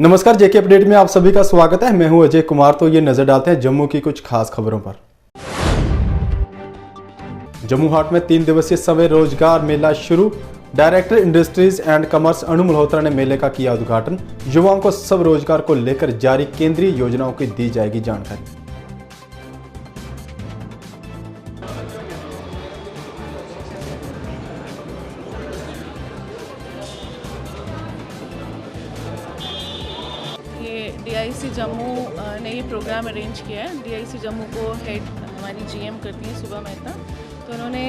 नमस्कार, जेके अपडेट में आप सभी का स्वागत है। मैं हूं अजय कुमार। तो ये नजर डालते हैं जम्मू की कुछ खास खबरों पर। जम्मू हाट में 3 दिवसीय स्वयं रोजगार मेला शुरू। डायरेक्टर इंडस्ट्रीज एंड कॉमर्स अनु मल्होत्रा ने मेले का किया उद्घाटन। युवाओं को स्व रोजगार को लेकर जारी केंद्रीय योजनाओं की दी जाएगी जानकारी। डीआईसी जम्मू ने ये प्रोग्राम अरेंज किया है। डीआईसी जम्मू को हेड हमारी जीएम करती हैं सुबह मेहता। तो उन्होंने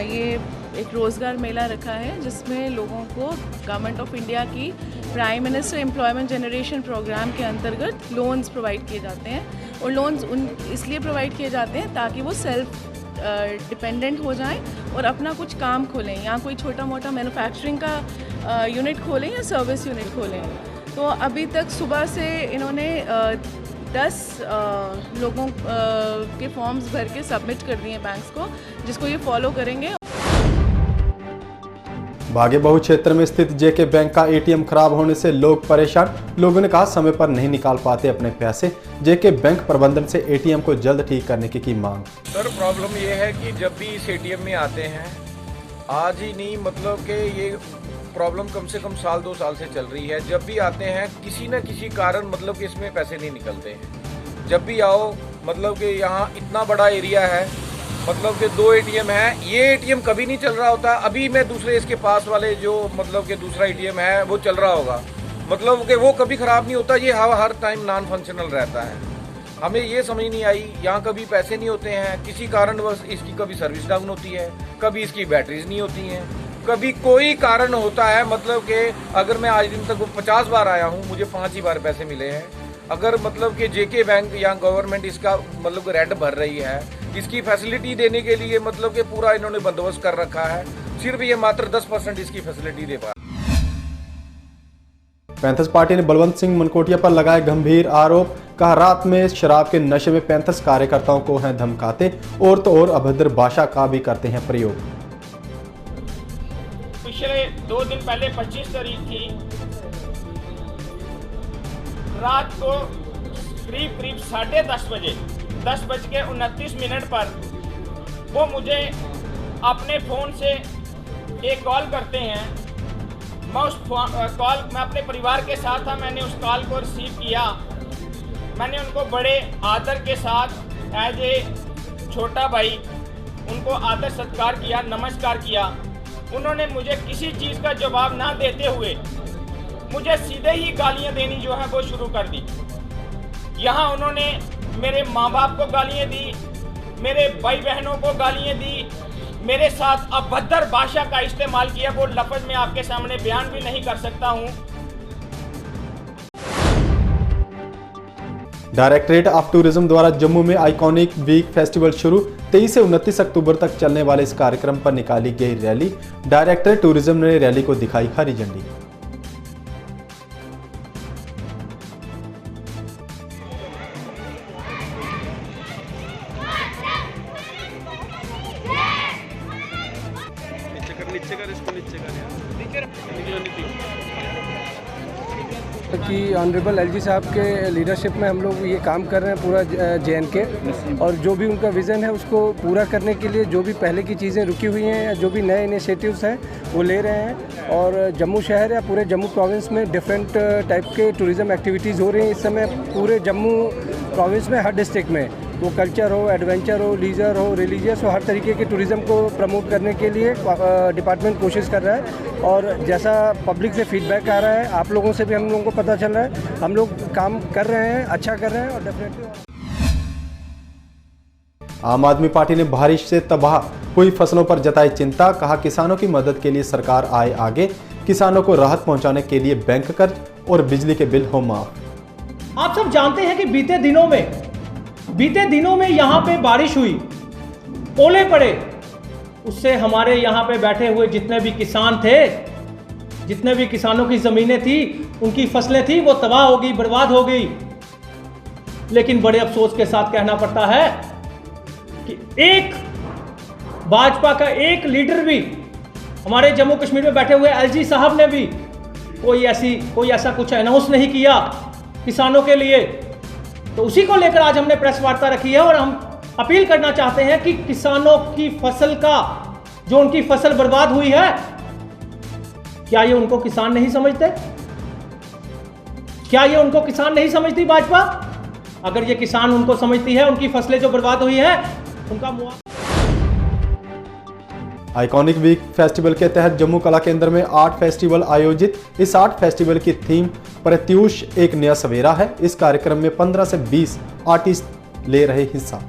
ये एक रोज़गार मेला रखा है जिसमें लोगों को गवर्नमेंट ऑफ इंडिया की prime minister employment generation programme के अंतर्गत लोन्स प्रोवाइड किए जाते हैं। और लोन्स इसलिए प्रोवाइड किए जाते हैं ताकि वो सेल्फ डिपेंडेंट हो जाएं और अपना कुछ काम खोलें, या कोई छोटा मोटा मैन्युफैक्चरिंग का यूनिट खोलें या सर्विस यूनिट खोलें। तो अभी तक सुबह से इन्होंने 10 लोगों के फॉर्म्स भर के सबमिट कर दिए बैंक्स को, जिसको ये फॉलो करेंगे। बागे बहु क्षेत्र में स्थित जेके बैंक का एटीएम खराब होने से लोग परेशान। लोगों ने कहा समय पर नहीं निकाल पाते अपने पैसे। जेके बैंक प्रबंधन से एटीएम को जल्द ठीक करने की मांग। सर, प्रॉब्लम ये है कि जब भी इस एटीएम में आते हैं, आज ही नहीं मतलब कि ये प्रॉब्लम कम से कम साल 2 साल से चल रही है। जब भी आते हैं किसी न किसी कारण मतलब कि इसमें पैसे नहीं निकलते हैं। जब भी आओ मतलब कि यहाँ इतना बड़ा एरिया है, मतलब कि 2 एटीएम है, ये एटीएम कभी नहीं चल रहा होता। अभी मैं दूसरे इसके पास वाले जो मतलब कि दूसरा एटीएम है वो चल रहा होगा, मतलब कि वो कभी ख़राब नहीं होता। ये हर टाइम नॉन फंक्शनल रहता है। हमें ये समझ नहीं आई, यहाँ कभी पैसे नहीं होते हैं किसी कारण, बस इसकी कभी सर्विस डाउन होती है, कभी इसकी बैटरीज नहीं होती हैं, कभी कोई कारण होता है। मतलब कि अगर मैं आज दिन तक 50 बार आया हूँ, मुझे 5 ही बार पैसे मिले हैं। अगर मतलब कि जेके बैंक या गवर्नमेंट इसका मतलब रेंट भर रही है, इसकी फैसिलिटी देने के लिए मतलब कि पूरा इन्होंने बंदोबस्त कर रखा है, सिर्फ ये मात्र 10% इसकी फैसिलिटी दे पा। पैंथर्स पार्टी ने बलवंत सिंह मनकोटिया पर लगाए गंभीर आरोप। कहा रात में शराब के नशे में पैंथर्स कार्यकर्ताओं को हैं धमकाते और तो और अभद्र भाषा का भी करते हैं प्रयोग। पिछले 2 दिन पहले 25 तारीख की रात को करीब 10:30 बजे 10:29 पर वो मुझे अपने फ़ोन से एक कॉल करते हैं। मैं उस कॉल मैं अपने परिवार के साथ था, मैंने उस कॉल को रिसीव किया। मैंने उनको बड़े आदर के साथ एज ए छोटा भाई उनको आदर सत्कार किया, नमस्कार किया। उन्होंने मुझे किसी चीज़ का जवाब ना देते हुए मुझे सीधे ही गालियां देनी जो है वो शुरू कर दी। यहाँ उन्होंने मेरे माँ बाप को गालियां दी, मेरे भाई बहनों को गालियां दी, मेरे साथ अभद्र भाषा का इस्तेमाल किया। वो लफ्ज़ मैं आपके सामने बयान भी नहीं कर सकता हूँ। डायरेक्टरेट ऑफ टूरिज्म द्वारा जम्मू में आइकॉनिक वीक फेस्टिवल शुरू। 23 से 29 अक्टूबर तक चलने वाले इस कार्यक्रम पर निकाली गई रैली। डायरेक्टर टूरिज्म ने रैली को दिखाई हरी झंडी। कि ऑनरेबल एलजी साहब के लीडरशिप में हम लोग ये काम कर रहे हैं पूरा JNK, और जो भी उनका विज़न है उसको पूरा करने के लिए जो भी पहले की चीज़ें रुकी हुई हैं या जो भी नए इनिशिएटिव्स हैं वो ले रहे हैं। और जम्मू शहर या पूरे जम्मू प्रोविंस में डिफरेंट टाइप के टूरिज़म एक्टिविटीज़ हो रही हैं इस समय पूरे जम्मू प्रोविंस में, हर डिस्ट्रिक्ट में। वो कल्चर हो, एडवेंचर हो, लीजर हो, रिलीजियस हो, हर तरीके के टूरिज़्म को प्रमोट करने के लिए डिपार्टमेंट कोशिश कर रहा है। और जैसा पब्लिक से फीडबैक आ रहा है, आप लोगों से भी हम लोगों को पता चल रहा है, हम लोग काम कर रहे हैं, अच्छा कर रहे हैं। और डेफिनेटली आम आदमी पार्टी ने बारिश से तबाह हुई फसलों पर जताई चिंता। कहा किसानों की मदद के लिए सरकार आए आगे। किसानों को राहत पहुंचाने के लिए बैंक कर्ज और बिजली के बिल हो माफ। आप सब जानते हैं कि बीते दिनों में यहाँ पे बारिश हुई, ओले पड़े, उससे हमारे यहाँ पे बैठे हुए जितने भी किसान थे, जितने भी किसानों की ज़मीनें थी, उनकी फसलें थी, वो तबाह हो गई, बर्बाद हो गई। लेकिन बड़े अफसोस के साथ कहना पड़ता है कि एक भाजपा का एक लीडर भी, हमारे जम्मू कश्मीर में बैठे हुए LG साहब ने भी कोई ऐसा कुछ अनाउंस नहीं किया किसानों के लिए। तो उसी को लेकर आज हमने प्रेस वार्ता रखी है और हम अपील करना चाहते हैं कि किसानों की फसल का, जो उनकी फसल बर्बाद हुई है, क्या ये उनको किसान नहीं समझते? क्या ये उनको किसान नहीं समझती भाजपा? अगर ये किसान उनको समझती है, उनकी फसलें जो बर्बाद हुई है, उनका मुआवजा। आइकॉनिक वीक फेस्टिवल के तहत जम्मू कला केंद्र में आर्ट फेस्टिवल आयोजित। इस आर्ट फेस्टिवल की थीम प्रत्यूष एक नया सवेरा है। इस कार्यक्रम में 15 से 20 आर्टिस्ट ले रहे हिस्सा।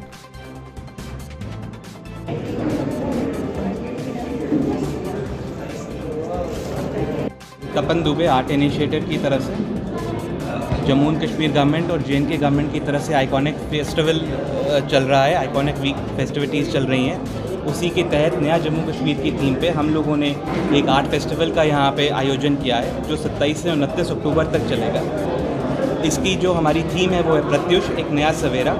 तपन दुबे आर्ट इनिशिएटिव की तरफ से जम्मू एंड कश्मीर गवर्नमेंट और JNK गवर्नमेंट की तरफ से आइकॉनिक फेस्टिवल चल रहा है, आइकॉनिक वीक फेस्टिविटीज़ चल रही हैं। उसी के तहत नया जम्मू कश्मीर की थीम पे हम लोगों ने एक आर्ट फेस्टिवल का यहाँ पे आयोजन किया है, जो 27 से 29 अक्टूबर तक चलेगा। इसकी जो हमारी थीम है वो है प्रत्युष एक नया सवेरा,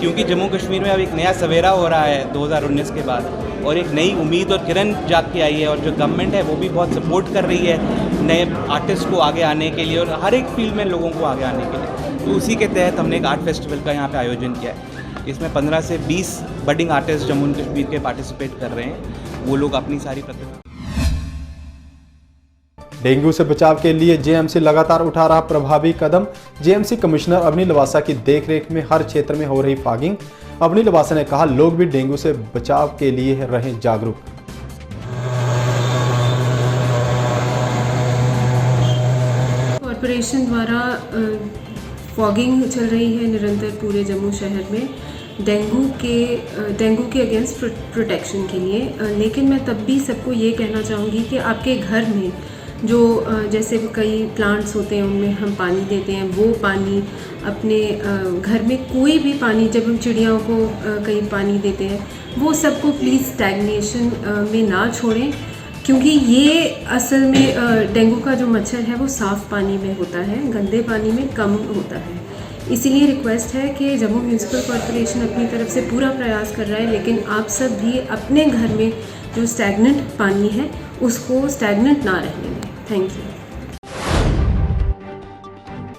क्योंकि जम्मू कश्मीर में अब एक नया सवेरा हो रहा है 2019 के बाद, और एक नई उम्मीद और किरण जाग के आई है। और जो गवर्नमेंट है वो भी बहुत सपोर्ट कर रही है नए आर्टिस्ट को आगे आने के लिए और हर एक फील्ड में लोगों को आगे आने के लिए। तो उसी के तहत हमने एक आर्ट फेस्टिवल का यहाँ पे आयोजन किया है। इसमें 15 से 20 budding artist Jammu and Kashmir के पार्टिसिपेट कर रहे हैं। वो लोग अपनी सारी प्रतिभा। डेंगू से बचाव के लिए JMC लगातार उठा रहा प्रभावी कदम। JMC कमिश्नर अवनी लवासा की देखरेख में हर क्षेत्र में हो रही फॉगिंग। अवनी लवासा ने कहा, लोग भी डेंगू से बचाव के लिए रहें जागरूक। कॉरपोरेशन द्वारा फॉगिंग चल रही है निरंतर पूरे जम्मू शहर में डेंगू के अगेंस्ट प्रोटेक्शन के लिए। लेकिन मैं तब भी सबको ये कहना चाहूँगी कि आपके घर में जो जैसे कई प्लांट्स होते हैं उनमें हम पानी देते हैं, वो पानी अपने घर में कोई भी पानी, जब हम चिड़ियाओं को कहीं पानी देते हैं, वो सबको प्लीज़ स्टैग्नेशन में ना छोड़ें, क्योंकि ये असल में डेंगू का जो मच्छर है वो साफ़ पानी में होता है, गंदे पानी में कम होता है। इसीलिए रिक्वेस्ट है कि जम्मू म्यूनिसिपल कॉरपोरेशन अपनी तरफ से पूरा प्रयास कर रहा है, लेकिन आप सब भी अपने घर में जो स्टैग्नेंट पानी है उसको स्टैग्नेंट ना रहने दें। Thank you.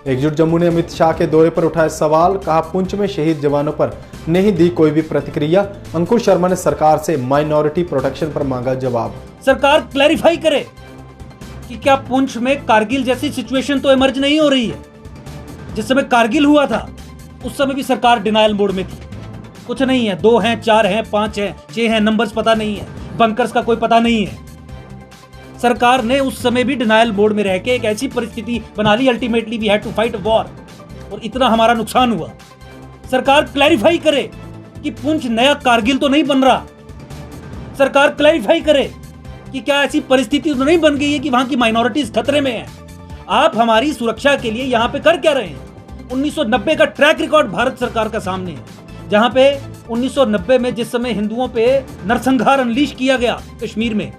एकजुट जम्मू ने अमित शाह के दौरे पर उठाए सवाल। कहा, पुंछ में शहीद जवानों पर नहीं दी कोई भी प्रतिक्रिया। अंकुर शर्मा ने सरकार से माइनॉरिटी प्रोटेक्शन पर मांगा जवाब। सरकार क्लैरिफाई करे कि क्या पुंछ में कारगिल जैसी सिचुएशन तो इमर्ज नहीं हो रही है। जिस समय कारगिल हुआ था उस समय भी सरकार डिनायल मोड में थी। कुछ नहीं है, 2 हैं, 4 हैं, 5 हैं, 6 हैं, नंबर्स पता नहीं है, बंकर्स का कोई पता नहीं है। सरकार ने उस समय भी डिनायल मोड में रह के एक ऐसी परिस्थिति बना ली, ultimately we had to fight war, और इतना हमारा नुकसान हुआ। सरकार क्लैरिफाई करे कि पुंछ नया कारगिल तो नहीं बन रहा। सरकार क्लैरिफाई करे कि क्या ऐसी परिस्थिति तो नहीं बन गई है कि वहां की माइनॉरिटीज खतरे में हैं। आप हमारी सुरक्षा के लिए यहां पे कर क्या रहे हैं? 1990 का ट्रैक रिकॉर्ड भारत सरकार का सामने है, जहां पे 1990 में जिस समय हिंदुओं पे नरसंहार अनलीश किया गया कश्मीर में,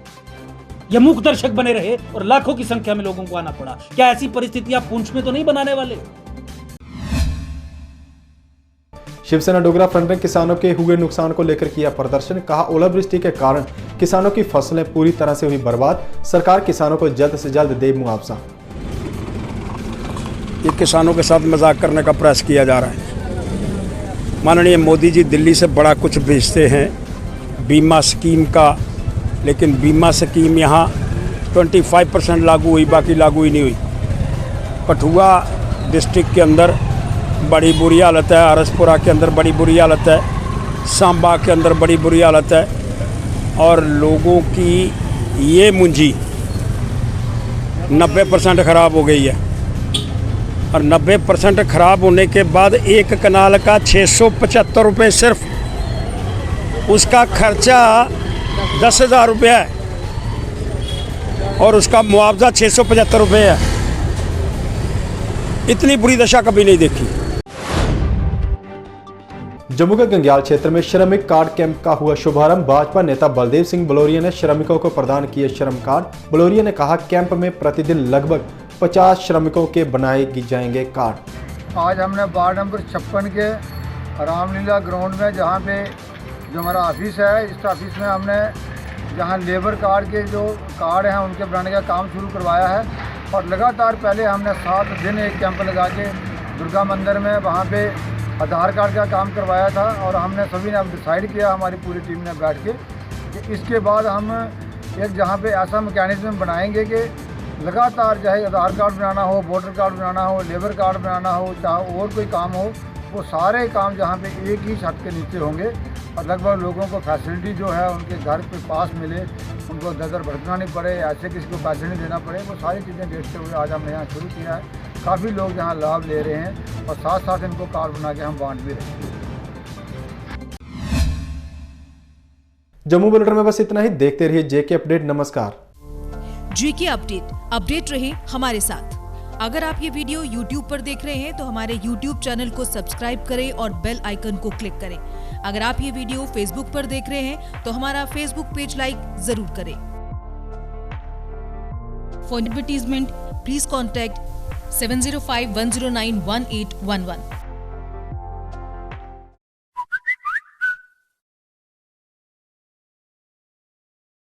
ये मूक दर्शक बने रहे और लाखों की संख्या में लोगों को आना पड़ा। क्या ऐसी परिस्थिति आप पुंछ में तो नहीं बनाने वाले? शिवसेना डोगरा फ्रंट ने किसानों के हुए नुकसान को लेकर किया प्रदर्शन। कहा, ओलावृष्टि के कारण किसानों की फसलें पूरी तरह से हुई बर्बाद। सरकार किसानों को जल्द से जल्द दे मुआवजा। ये किसानों के साथ मजाक करने का प्रयास किया जा रहा है। माननीय मोदी जी दिल्ली से बड़ा कुछ भेजते हैं बीमा स्कीम का, लेकिन बीमा स्कीम यहाँ 25% लागू हुई, बाकी लागू ही नहीं हुई। कठुआ डिस्ट्रिक्ट के अंदर बड़ी बुरी हालत है, आरसपुरा के अंदर बड़ी बुरी हालत है, सांबा के अंदर बड़ी बुरी हालत है, और लोगों की ये मुंजी 90% ख़राब हो गई है। और 90% ख़राब होने के बाद एक कनाल का 675 रुपये सिर्फ, उसका खर्चा 10,000 रुपये है और उसका मुआवजा 675 रुपये है। इतनी बुरी दशा कभी नहीं देखी। जम्मू के गंग्याल क्षेत्र में श्रमिक कार्ड कैंप का हुआ शुभारंभ। भाजपा नेता बलदेव सिंह बलोरिया ने श्रमिकों को प्रदान किए श्रम कार्ड। बलोरिया ने कहा, कैंप में प्रतिदिन लगभग 50 श्रमिकों के बनाए जाएंगे कार्ड। आज हमने वार्ड नंबर 56 के रामलीला ग्राउंड में, जहाँ पे जो हमारा ऑफिस है, इस ऑफिस में हमने जहाँ लेबर कार्ड के जो कार्ड हैं उनके बनाने का काम शुरू करवाया है। और लगातार पहले हमने 7 दिन एक कैंप लगा के दुर्गा मंदिर में वहाँ पे आधार कार्ड का काम करवाया था। और हमने सभी ने अब डिसाइड किया, हमारी पूरी टीम ने बैठ के, कि इसके बाद हम एक जहाँ पे ऐसा मैकेनिज्म बनाएंगे कि लगातार चाहे आधार कार्ड बनाना हो, वोटर कार्ड बनाना हो, लेबर कार्ड बनाना हो, चाहे और कोई काम हो, वो सारे काम जहाँ पे एक ही छत के नीचे होंगे और लगभग लोगों को फैसिलिटी जो है उनके घर के पास मिले, उनको दर भटकना नहीं पड़े, ऐसे किसी को पैसे नहीं देना पड़े। वो सारी चीज़ें देखते हुए आज हमने यहाँ शुरू किया है। काफ़ी लोग यहाँ लाभ ले रहे हैं और साथ साथ इनको कार्ड बना के हम बांट भी रहे हैं। जम्मू बुलेटिन में बस इतना ही। देखते रहिए जेके अपडेट। नमस्कार। जेके अपडेट रहे हमारे साथ। अगर आप ये वीडियो YouTube पर देख रहे हैं तो हमारे YouTube चैनल को सब्सक्राइब करें और बेल आइकन को क्लिक करें। अगर आप ये वीडियो Facebook पर देख रहे हैं तो हमारा Facebook पेज लाइक जरूर करें। For advertisement please contact 7051091811।